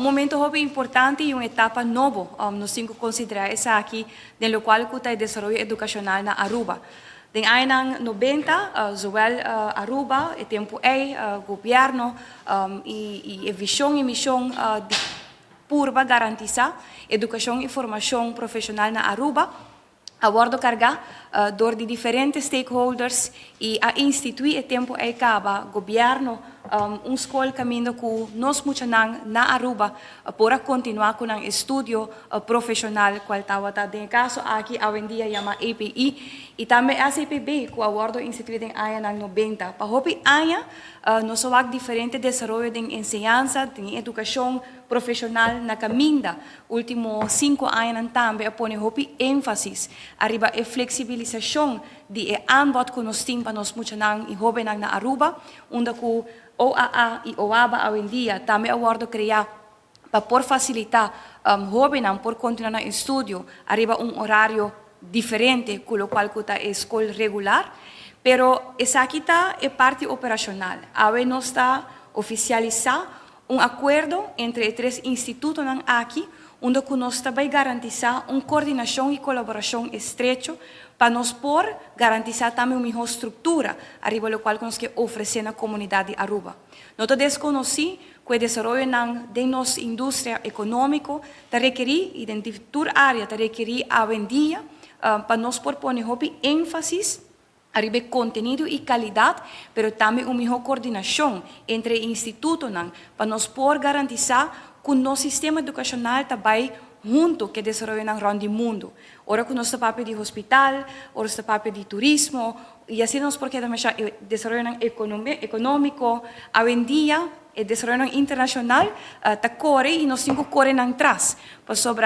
momento hobby importante e uma etapa novo, nos cinco considerar essa aqui, no qual está o desenvolvimento educacional na Aruba. Den anang 90, zowel Aruba, o tempo governo e visão e missão de purba garantizar educação e formação profissional na Aruba, a bordo carga door de diferentes stakeholders e a instituir o tempo acaba governo escola caminho que nós muitos na Aruba para continuar com um estudo profissional qual estava em caso aqui hoje em dia chama API e também a CPB que a bordo instituído em ano 90 para hopi anya nós só diferente desenvolvimento de enseñanza de educação profissional na caminda últimos 5 anos também a pôr hopi ênfasis arriba a flexibilização de aanbod que nós temos para nós muitos e jovens na Aruba onde que OAA e OABA hoje em dia também a bordo criar para por facilitar jovens por continuar no estudo arriba horário diferente com o qual está a escola regular, pero essa aqui está é parte operacional. Agora nós está oficializar acordo entre três institutos aqui, onde nós vai garantizar coordenação e colaboração estreita para nós por garantizar também uma melhor estrutura arriba o qual nós que oferecer na comunidade de Aruba. Nós desconheci que o desenvolvimento de nossa indústria econômica requer identificar área, requer a vendia para nós por pôr ênfasis arriba conteúdo e qualidade, pero também uma melhor coordenação entre institutos para nós por garantizar que o nosso sistema educacional também junto que desenvolvem around o mundo. Ora que nós papel de hospital, ora está papel de turismo, e assim nós porque também desenvolvem econômico, hoje em dia o desenvolvimento internacional está corre e nós cinco correm atrás, para sobre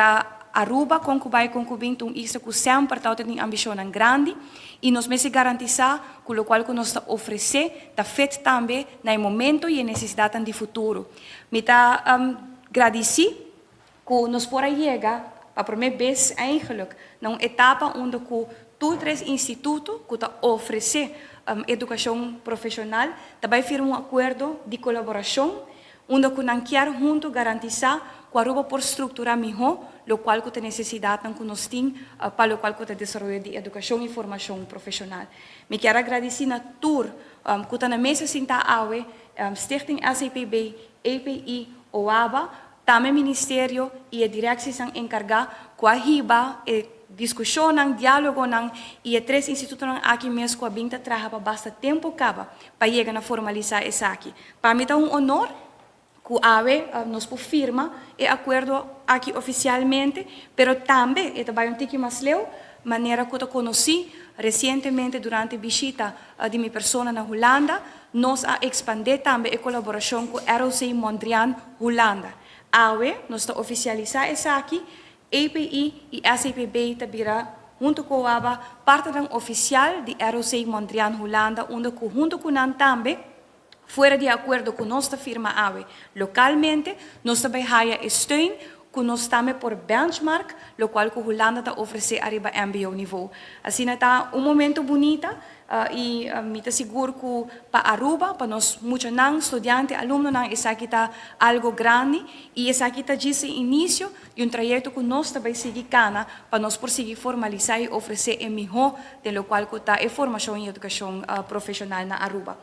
Aruba, concubay, concubinto, isso que sempre tem ambição grande e nós mesmos garantizar com o qual que nós oferecer, está feito também no momento e necessidade de futuro. Me está agradecer que nós podemos chegar a primeira vez eigenlijk numa etapa onde todos três institutos que oferecem educação profissional também firmam acordo de colaboração onde nós queremos juntos garantizar que a Aruba por estruturar melhor o qual que tem necessidade que nós temos para o qual que tem desenvolvimento de educação e formação profissional. Me quero agradecer na tour que está na mesa sentar hoje, Stichting SCPB, API, OABA, também Ministério e a direção encarregada com a RIBA, discussão, diálogo e a três institutos aqui mesmo que a Binta trabalha bastante tempo para chegar a formalizar isso aqui. Para mim é honor que a AVE nos firma e acordo aqui oficialmente, pero também é também tique mais leu, maneira que eu conheci recentemente durante a visita de minha pessoa na Holanda, nós a expandir também a colaboração com a ROC Mondrian Holanda. AVE nos está oficializar isso aqui, API e SCPB também junto com a ABA, parte oficial de ROC Mondrian Holanda, onde junto com a também fuera de acordo com nossa firma AWE localmente, nós também haya steun que nós também por benchmark, o qual que Holanda está oferecer arriba MBO nível. Assim está momento bonito e me está seguro que para Aruba, para nós muitos estudantes, alunos, isso aqui está algo grande e isso aqui está desde o início de trajeto que nós também seguir cana para nós conseguir formalizar e oferecer o melhor de lo qual que está a formação e educação profissional na Aruba.